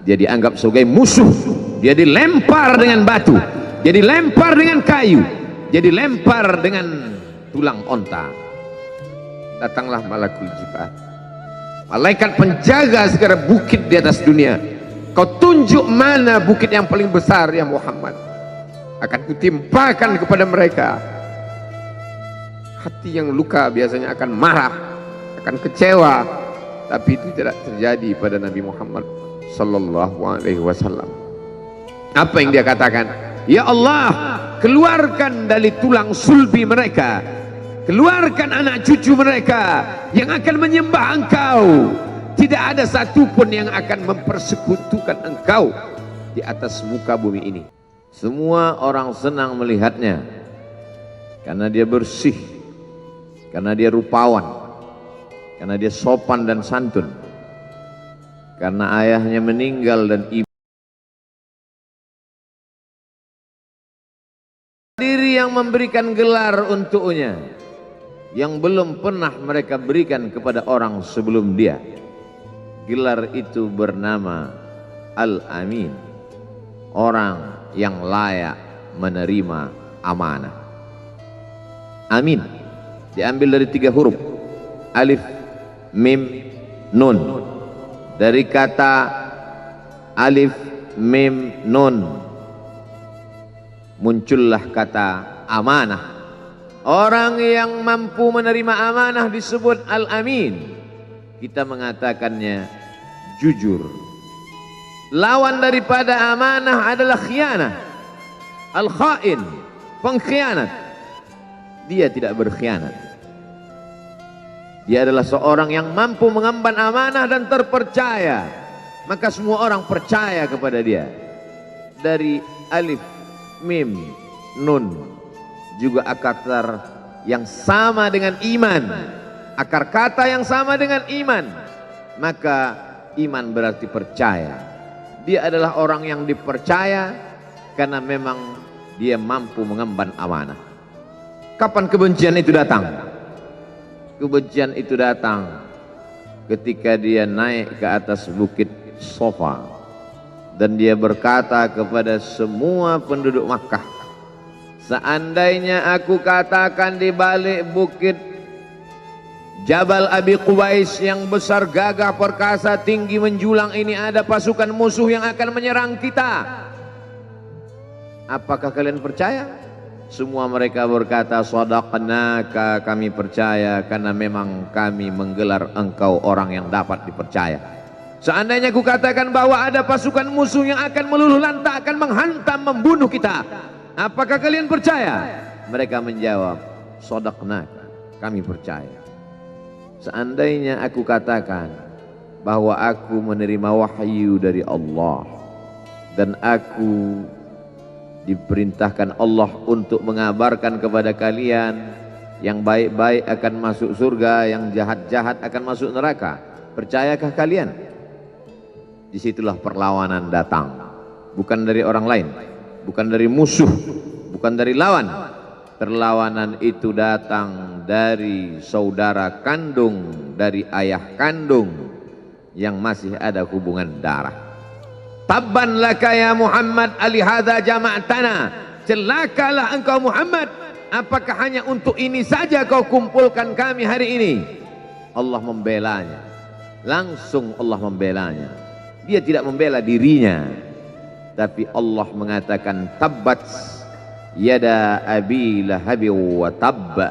dia dianggap sebagai musuh, dia dilempar dengan batu, dia dilempar dengan kayu, dia dilempar dengan tulang onta. Datanglah malakul jibal, malaikat penjaga segala bukit di atas dunia. Kau tunjuk mana bukit yang paling besar ya Muhammad, akan kutimpakan kepada mereka. Hati yang luka biasanya akan marah, akan kecewa, tapi itu tidak terjadi pada Nabi Muhammad sallallahu alaihi wasallam. Apa yang dia katakan? Ya Allah, keluarkan dari tulang sulbi mereka, keluarkan anak cucu mereka yang akan menyembah Engkau. Tidak ada satupun yang akan mempersekutukan Engkau di atas muka bumi ini. Semua orang senang melihatnya karena dia bersih, karena dia rupawan, karena dia sopan dan santun, karena ayahnya meninggal dan ibu diri yang memberikan gelar untuknya yang belum pernah mereka berikan kepada orang sebelum dia. Gelar itu bernama Al-Amin, orang yang layak menerima amanah. Amin diambil dari 3 huruf, alif, mim, nun. Dari kata alif, mim, nun muncullah kata amanah. Orang yang mampu menerima amanah disebut Al-Amin. Kita mengatakannya jujur. Lawan daripada amanah adalah khianah, al-khain, pengkhianat. Dia tidak berkhianat. Dia adalah seorang yang mampu mengemban amanah dan terpercaya, maka semua orang percaya kepada dia. Dari alif, mim, nun juga akar yang sama dengan iman, akar kata yang sama dengan iman, maka iman berarti percaya. Dia adalah orang yang dipercaya karena memang dia mampu mengemban amanah. Kapan kebencian itu datang? Kebencian itu datang ketika dia naik ke atas bukit Sofa dan dia berkata kepada semua penduduk Makkah, seandainya aku katakan di balik bukit Jabal Abi Qubais yang besar, gagah, perkasa, tinggi, menjulang ini ada pasukan musuh yang akan menyerang kita, apakah kalian percaya? Semua mereka berkata, shadaqnaka, kami percaya karena memang kami menggelar engkau orang yang dapat dipercaya. Seandainya aku katakan bahwa ada pasukan musuh yang akan meluluh lantakkan, menghantam, membunuh kita, apakah kalian percaya? Mereka menjawab, shadaqnaka, kami percaya. Seandainya aku katakan bahwa aku menerima wahyu dari Allah dan aku diperintahkan Allah untuk mengabarkan kepada kalian, yang baik-baik akan masuk surga, yang jahat-jahat akan masuk neraka, percayakah kalian? Disitulah perlawanan datang, bukan dari orang lain, bukan dari musuh, bukan dari lawan. Perlawanan itu datang dari saudara kandung, dari ayah kandung yang masih ada hubungan darah. Tabban laka ya Muhammad alihada jama'tana, celakalah engkau Muhammad, apakah hanya untuk ini saja kau kumpulkan kami hari ini? Allah membelanya, langsung Allah membelanya. Dia tidak membela dirinya, tapi Allah mengatakan tabbat yada abi lahabi wa tabba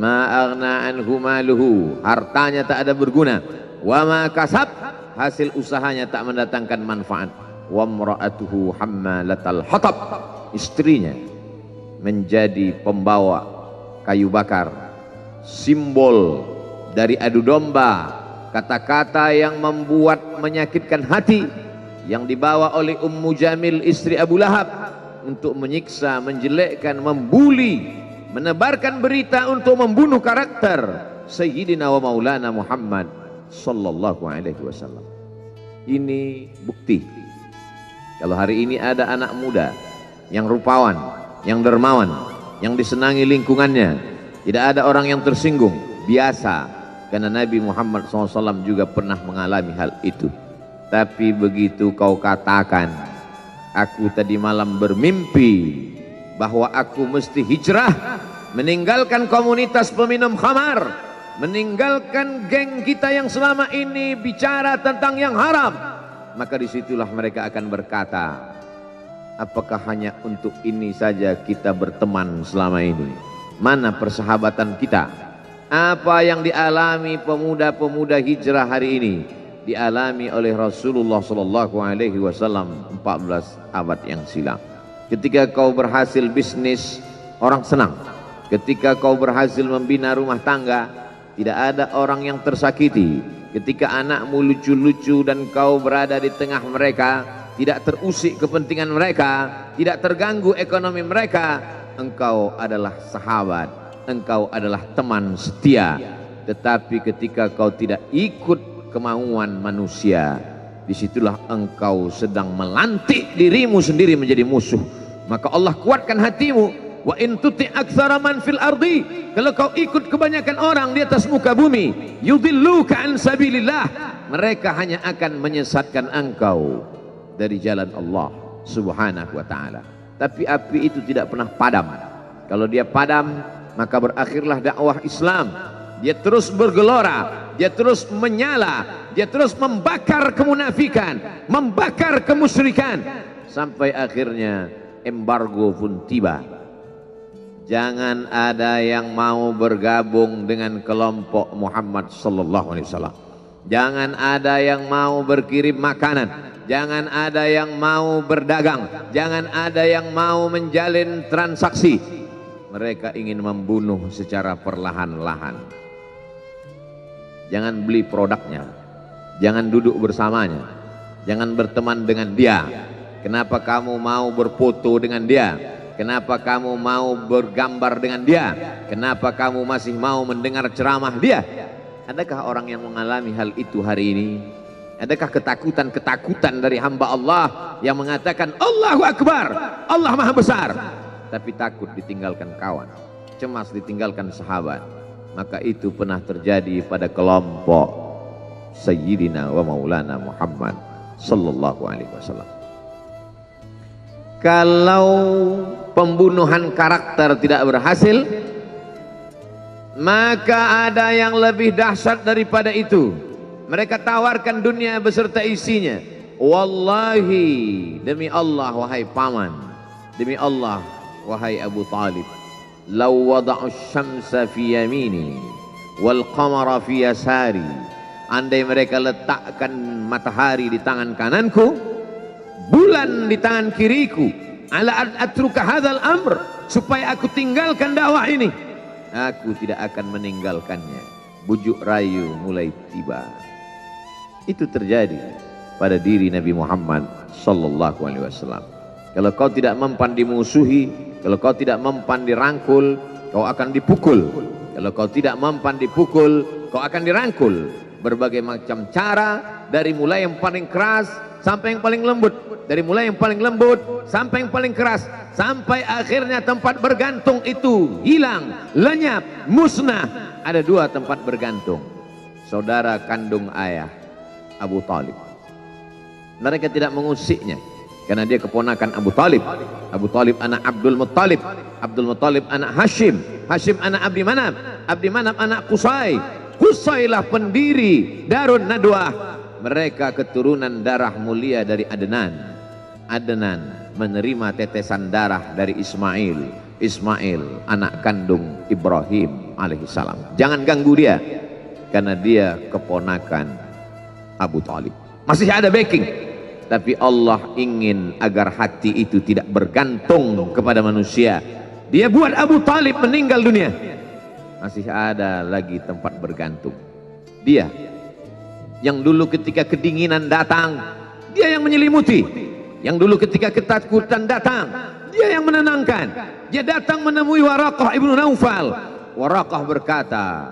ma aghna anhu maluhu, hartanya tak ada berguna, wa ma kasab, hasil usahanya tak mendatangkan manfaat, wa mra'atuhu hammalatal hatab, istrinya menjadi pembawa kayu bakar, simbol dari adu domba, kata-kata yang membuat menyakitkan hati yang dibawa oleh Ummu Jamil istri Abu Lahab untuk menyiksa, menjelekkan, membuli, menebarkan berita untuk membunuh karakter Sayyidina wa Maulana Muhammad sallallahu alaihi wasallam. Ini bukti kalau hari ini ada anak muda yang rupawan, yang dermawan, yang disenangi lingkungannya, tidak ada orang yang tersinggung, biasa, karena Nabi Muhammad SAW juga pernah mengalami hal itu. Tapi begitu kau katakan, aku tadi malam bermimpi bahwa aku mesti hijrah, meninggalkan komunitas peminum khamar, meninggalkan geng kita yang selama ini bicara tentang yang haram, maka disitulah mereka akan berkata, apakah hanya untuk ini saja kita berteman selama ini? Mana persahabatan kita? Apa yang dialami pemuda-pemuda hijrah hari ini dialami oleh Rasulullah SAW 14 abad yang silam. Ketika kau berhasil bisnis, orang senang. Ketika kau berhasil membina rumah tangga, tidak ada orang yang tersakiti. Ketika anakmu lucu-lucu dan kau berada di tengah mereka, tidak terusik kepentingan mereka, tidak terganggu ekonomi mereka, engkau adalah sahabat, engkau adalah teman setia. Tetapi ketika kau tidak ikut kemauan manusia, disitulah engkau sedang melantik dirimu sendiri menjadi musuh. Maka Allah kuatkan hatimu. Wa in tuti' aktsara man fil ardi, kalau kau ikut kebanyakan orang di atas muka bumi, yudilluka an sabilillah, mereka hanya akan menyesatkan engkau dari jalan Allah Subhanahu wa taala. Tapi api itu tidak pernah padam. Kalau dia padam, maka berakhirlah dakwah Islam. Dia terus bergelora, dia terus menyala, dia terus membakar kemunafikan, membakar kemusyrikan, sampai akhirnya embargo pun tiba. Jangan ada yang mau bergabung dengan kelompok Muhammad sallallahu alaihi wasallam. Jangan ada yang mau berkirim makanan, jangan ada yang mau berdagang, jangan ada yang mau menjalin transaksi. Mereka ingin membunuh secara perlahan-lahan. Jangan beli produknya, jangan duduk bersamanya, jangan berteman dengan dia. Kenapa kamu mau berfoto dengan dia? Kenapa kamu mau bergambar dengan dia? Kenapa kamu masih mau mendengar ceramah dia? Adakah orang yang mengalami hal itu hari ini? Adakah ketakutan-ketakutan dari hamba Allah yang mengatakan Allahu Akbar, Allah Maha Besar, tapi takut ditinggalkan kawan, cemas ditinggalkan sahabat? Maka itu pernah terjadi pada kelompok Sayyidina wa Maulana Muhammad sallallahu alaihi wasallam. Kalau pembunuhan karakter tidak berhasil, maka ada yang lebih dahsyat daripada itu. Mereka tawarkan dunia beserta isinya. Wallahi, demi Allah wahai paman, demi Allah wahai Abu Talib, law wada'u syamsa fi yamini wal qamara fi yasari, andai mereka letakkan matahari di tangan kananku, bulan di tangan kiriku, ala an atruka hadzal amr, supaya aku tinggalkan dakwah ini, aku tidak akan meninggalkannya. Bujuk rayu mulai tiba. Itu terjadi pada diri Nabi Muhammad sallallahu alaihi wasallam. Kalau kau tidak mempan dimusuhi, kalau kau tidak mempan dirangkul, kau akan dipukul. Kalau kau tidak mempan dipukul, kau akan dirangkul. Berbagai macam cara, dari mulai yang paling keras sampai yang paling lembut, dari mulai yang paling lembut sampai yang paling keras, sampai akhirnya tempat bergantung itu hilang, lenyap, musnah. Ada dua tempat bergantung, saudara kandung ayah Abu Talib. Mereka tidak mengusiknya karena dia keponakan Abu Talib. Abu Talib anak Abdul Muttalib, Abdul Muttalib anak Hashim, Hashim anak Abdi Manaf, Abdi Manaf anak Qusay, Qusaylah pendiri Darun Nadwah. Mereka keturunan darah mulia dari Adnan. Adnan menerima tetesan darah dari Ismail. Ismail anak kandung Ibrahim alaihissalam. Jangan ganggu dia, karena dia keponakan Abu Talib. Masih ada backing, tapi Allah ingin agar hati itu tidak bergantung kepada manusia. Dia buat Abu Talib meninggal dunia, masih ada lagi tempat bergantung. Dia yang dulu ketika kedinginan datang, dia yang menyelimuti. Yang dulu ketika ketakutan datang, dia yang menenangkan. Dia datang menemui Waraqah ibnu Naufal. Waraqah berkata,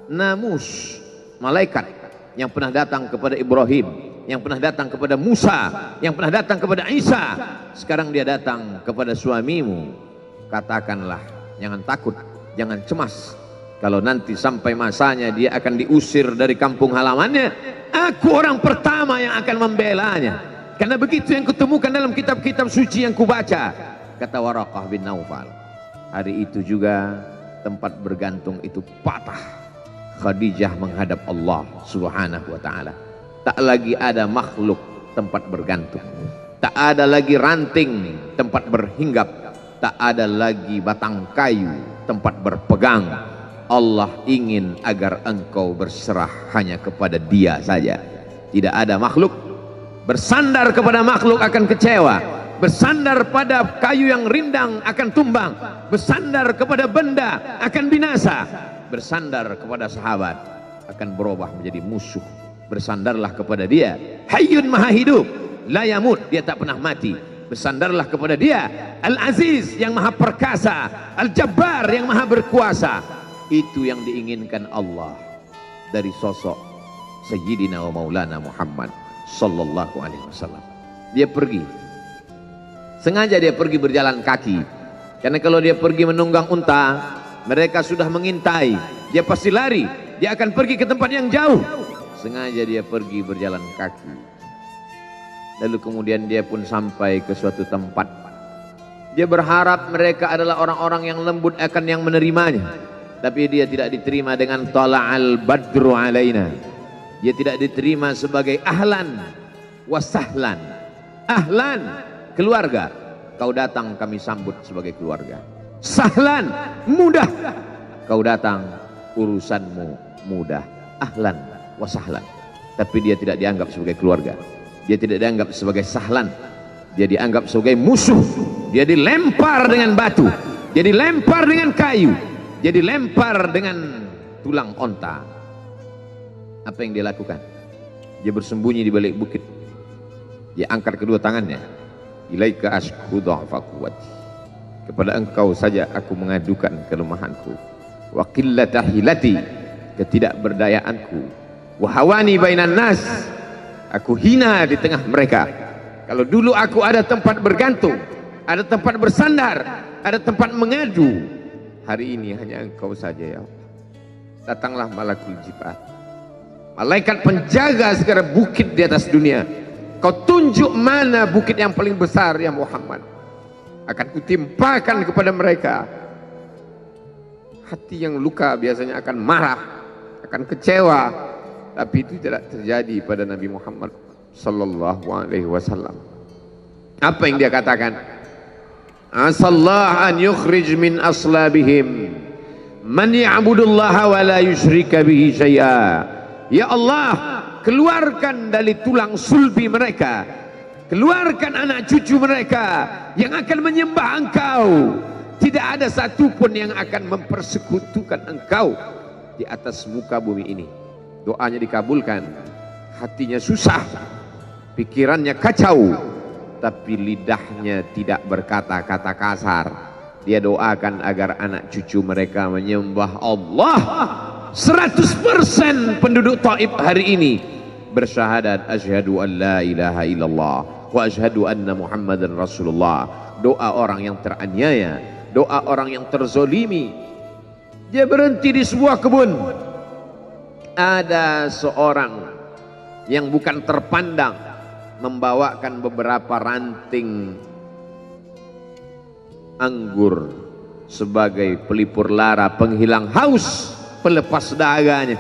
namus, malaikat yang pernah datang kepada Ibrahim, yang pernah datang kepada Musa, yang pernah datang kepada Isa, sekarang dia datang kepada suamimu. Katakanlah, jangan takut, jangan cemas, Kalau nanti sampai masanya dia akan diusir dari kampung halamannya, aku orang pertama yang akan membelanya. Karena begitu yang kutemukan dalam kitab-kitab suci yang kubaca. Kata Waraqah bin Naufal. Hari itu juga tempat bergantung itu patah. Khadijah menghadap Allah subhanahu wa ta'ala. Tak lagi ada makhluk tempat bergantung. Tak ada lagi ranting tempat berhinggap. Tak ada lagi batang kayu tempat berpegang. Allah ingin agar engkau berserah hanya kepada Dia saja. Tidak ada makhluk. Bersandar kepada makhluk akan kecewa. Bersandar pada kayu yang rindang akan tumbang. Bersandar kepada benda akan binasa. Bersandar kepada sahabat akan berubah menjadi musuh. Bersandarlah kepada Dia, Hayyun Maha Hidup, la yamut, Dia tak pernah mati. Bersandarlah kepada Dia, Al-Aziz yang Maha Perkasa, Al-Jabbar yang Maha Berkuasa. Itu yang diinginkan Allah dari sosok Sayyidina wa Maulana Muhammad sallallahu alaihi wasallam. Dia pergi, sengaja dia pergi berjalan kaki, karena kalau dia pergi menunggang unta, mereka sudah mengintai, dia pasti lari, dia akan pergi ke tempat yang jauh. Sengaja dia pergi berjalan kaki. Lalu kemudian dia pun sampai ke suatu tempat. Dia berharap mereka adalah orang-orang yang lembut akan yang menerimanya. Tapi dia tidak diterima dengan tala'al badru alaina. Dia tidak diterima sebagai ahlan wasahlan. Ahlan, keluarga, kau datang kami sambut sebagai keluarga. Sahlan, mudah, kau datang urusanmu mudah. Ahlan wasahlan. Tapi dia tidak dianggap sebagai keluarga. Dia tidak dianggap sebagai sahlan. Dia dianggap sebagai musuh. Dia dilempar dengan batu. Dia dilempar dengan kayu. Dia dilempar dengan tulang onta. Apa yang dia lakukan? Dia bersembunyi di balik bukit. Dia angkat kedua tangannya. Ilaika ashku dha'fa quwwati. Kepada engkau saja aku mengadukan kelemahanku. Wa qillata hilati, ketidakberdayaanku. Wa hawani bainan nas, aku hina di tengah mereka. Kalau dulu aku ada tempat bergantung, ada tempat bersandar, ada tempat mengadu, hari ini hanya engkau saja ya Allah. Datanglah malakul jibal, malaikat penjaga segala bukit di atas dunia. Kau tunjuk mana bukit yang paling besar ya Muhammad, akan kutimpakan kepada mereka. Hati yang luka biasanya akan marah, akan kecewa, tapi itu tidak terjadi pada Nabi Muhammad sallallahu alaihi wasallam. Apa yang dia katakan? Asallah an yukhrij min aslabihim man ya'budullaha wa la yusyrika bihi syai'a. Ya Allah, keluarkan dari tulang sulbi mereka, keluarkan anak cucu mereka yang akan menyembah engkau. Tidak ada satupun yang akan mempersekutukan engkau di atas muka bumi ini. Doanya dikabulkan, hatinya susah, pikirannya kacau, tapi lidahnya tidak berkata-kata kasar. Dia doakan agar anak cucu mereka menyembah Allah. 100% penduduk Taif hari ini bersyahadat asyhadu an la ilaha illallah wa asyhadu anna Muhammadan Rasulullah. Doa orang yang teraniaya, doa orang yang terzolimi. Dia berhenti di sebuah kebun. Ada seorang yang bukan terpandang membawakan beberapa ranting anggur sebagai pelipur lara, penghilang haus, pelepas dahaganya.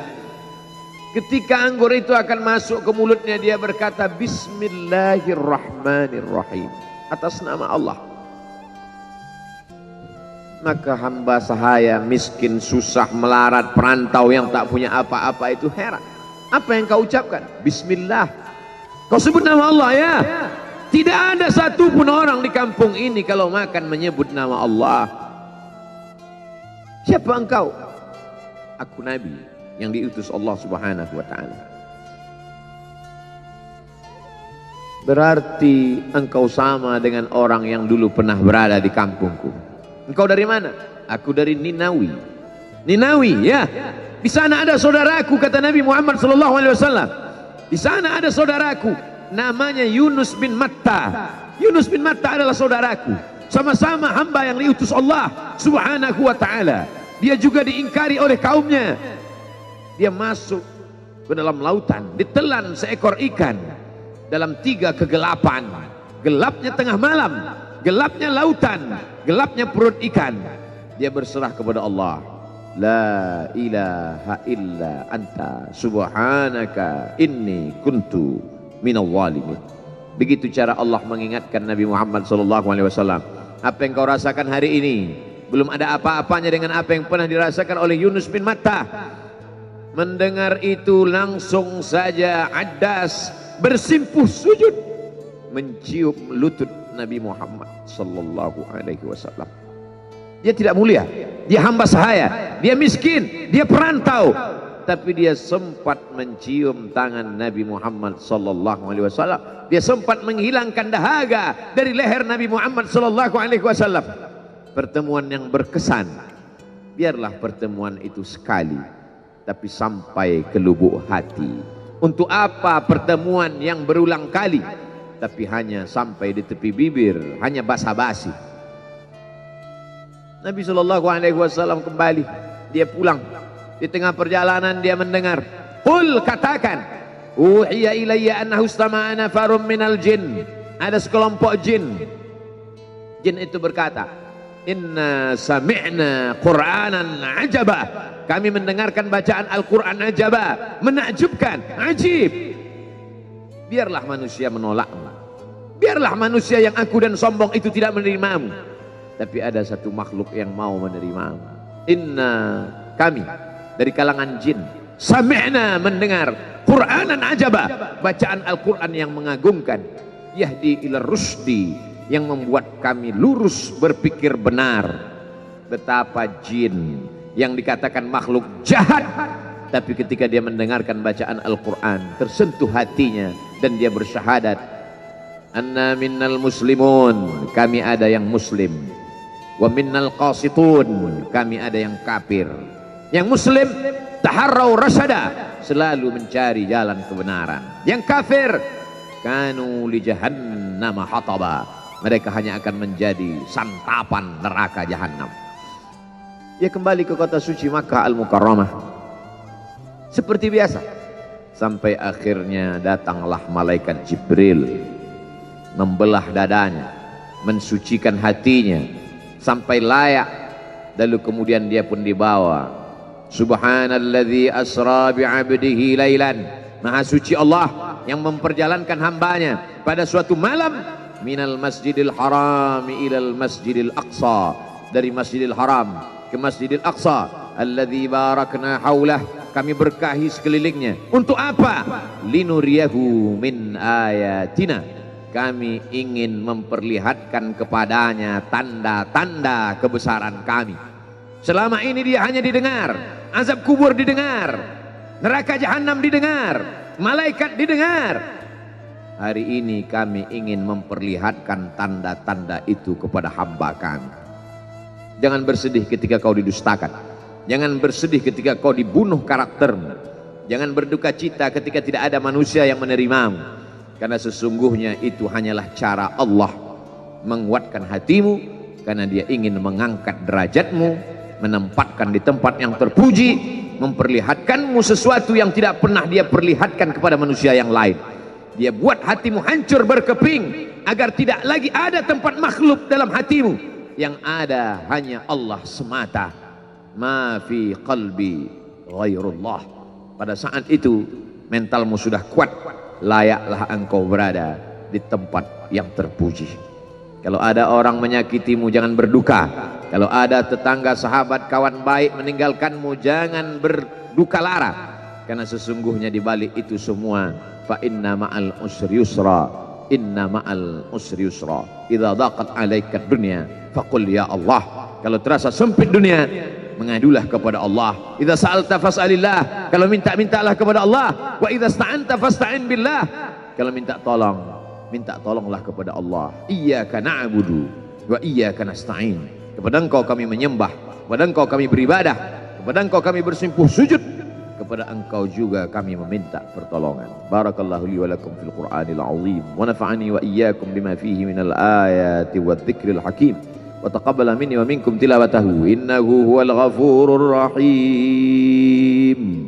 Ketika anggur itu akan masuk ke mulutnya, dia berkata Bismillahirrahmanirrahim, atas nama Allah. Maka hamba sahaya miskin, susah, melarat, perantau yang tak punya apa-apa itu heran. Apa yang kau ucapkan? Bismillah. Kau sebut nama Allah ya. Tidak ada satupun orang di kampung ini kalau makan menyebut nama Allah. Siapa engkau? Aku Nabi yang diutus Allah Subhanahu wa ta'ala. Berarti engkau sama dengan orang yang dulu pernah berada di kampungku. Engkau dari mana? Aku dari Ninawi. Ninawi ya. Di sana ada saudaraku, kata Nabi Muhammad sallallahu alaihi wasallam. Di sana ada saudaraku namanya Yunus bin Matta. Yunus bin Matta adalah saudaraku. Sama-sama hamba yang diutus Allah Subhanahu wa ta'ala. dia juga diingkari oleh kaumnya. Dia masuk ke dalam lautan, ditelan seekor ikan dalam 3 kegelapan. Gelapnya tengah malam, gelapnya lautan, gelapnya perut ikan. Dia berserah kepada Allah. La ilaha illa anta subhanaka inni kuntu minal zalimin. Begitu cara Allah mengingatkan Nabi Muhammad SAW. Apa yang kau rasakan hari ini belum ada apa-apanya dengan apa yang pernah dirasakan oleh Yunus bin Matta. Mendengar itu langsung saja Addas bersimpuh sujud mencium lutut Nabi Muhammad SAW. Dia tidak mulia, dia hamba sahaya, dia miskin, dia perantau, tapi dia sempat mencium tangan Nabi Muhammad SAW. Dia sempat menghilangkan dahaga dari leher Nabi Muhammad SAW. Pertemuan yang berkesan. Biarlah pertemuan itu sekali, tapi sampai ke lubuk hati. Untuk apa pertemuan yang berulang kali, tapi hanya sampai di tepi bibir, hanya basa-basi. Nabi SAW kembali, dia pulang. Di tengah perjalanan dia mendengar, qul, katakan, uhiya ilayya annahu istama'ana farum minal jin. Ada sekelompok jin. Jin itu berkata, inna sami'na qur'anan ajaba. Kami mendengarkan bacaan Al-Quran ajaba, menakjubkan, ajib. Biarlah manusia menolakmu, biarlah manusia yang aku dan sombong itu tidak menerimamu, tapi ada satu makhluk yang mau menerimamu. Inna, kami dari kalangan jin, sami'na, mendengar, Qur'anan ajaba, bacaan Al-Quran yang mengagumkan, yahdi ila rusdi, yang membuat kami lurus berpikir benar. Betapa jin yang dikatakan makhluk jahat, tapi ketika dia mendengarkan bacaan Al-Quran tersentuh hatinya dan dia bersyahadat, anna minnal muslimun, kami ada yang muslim, wa minnal qasitun, kami ada yang kafir. Yang muslim taharrau rasyada, selalu mencari jalan kebenaran. Yang kafir kanu li jahannam hataba, mereka hanya akan menjadi santapan neraka jahanam. Dia kembali ke kota suci Makkah Al-Mukarramah seperti biasa, sampai akhirnya datanglah malaikat Jibril membelah dadanya, mensucikan hatinya sampai layak, lalu kemudian dia pun dibawa. Subhanalladzi asra bi'abdihi lailan, maha suci Allah yang memperjalankan hambanya pada suatu malam, minal masjidil haram ilal masjidil aqsa, dari masjidil haram ke Masjidil Aqsa, alladzi barakna haulah, kami berkahi sekelilingnya. Untuk apa? Linuriyahu min ayatina, kami ingin memperlihatkan kepadanya tanda-tanda kebesaran kami. Selama ini dia hanya didengar, azab kubur didengar, neraka jahanam didengar, malaikat didengar. Hari ini kami ingin memperlihatkan tanda-tanda itu kepada hamba kami. Jangan bersedih ketika kau didustakan, jangan bersedih ketika kau dibunuh karaktermu, jangan berduka cita ketika tidak ada manusia yang menerimamu, karena sesungguhnya itu hanyalah cara Allah menguatkan hatimu, karena dia ingin mengangkat derajatmu, menempatkan di tempat yang terpuji, memperlihatkanmu sesuatu yang tidak pernah dia perlihatkan kepada manusia yang lain. Dia buat hatimu hancur berkeping agar tidak lagi ada tempat makhluk dalam hatimu, yang ada hanya Allah semata. Ma fi qalbi ghairullah. Pada saat itu mentalmu sudah kuat, layaklah engkau berada di tempat yang terpuji. Kalau ada orang menyakitimu, jangan berduka. Kalau ada tetangga, sahabat, kawan baik meninggalkanmu, jangan berduka lara, karena sesungguhnya di balik itu semua, fa inna ma'al usri yusra, inna ma'al usri yusra, idza daqat 'alaika dunya faqul ya Allah. Kalau terasa sempit dunia, mengadulah kepada Allah. Idza sa'alta fas'alillah, kalau minta-mintalah kepada Allah. Wa idza sta'anta fasta'in billah, kalau minta tolong, minta tolonglah kepada Allah. Iyyaka na'budu wa iyyaka nasta'in, kepada Engkau kami menyembah, kepada Engkau kami beribadah, kepada Engkau kami bersimpuh sujud, kepada Engkau juga kami meminta pertolongan. Barakallahu li wa lakum fil Qur'anil azim, wa nafa'ani wa iyyakum bima fihi minal ayati wadh-dhikril hakim. wa taqabbal minni wa minkum tilawatahu innahu huwal ghafurur rahim.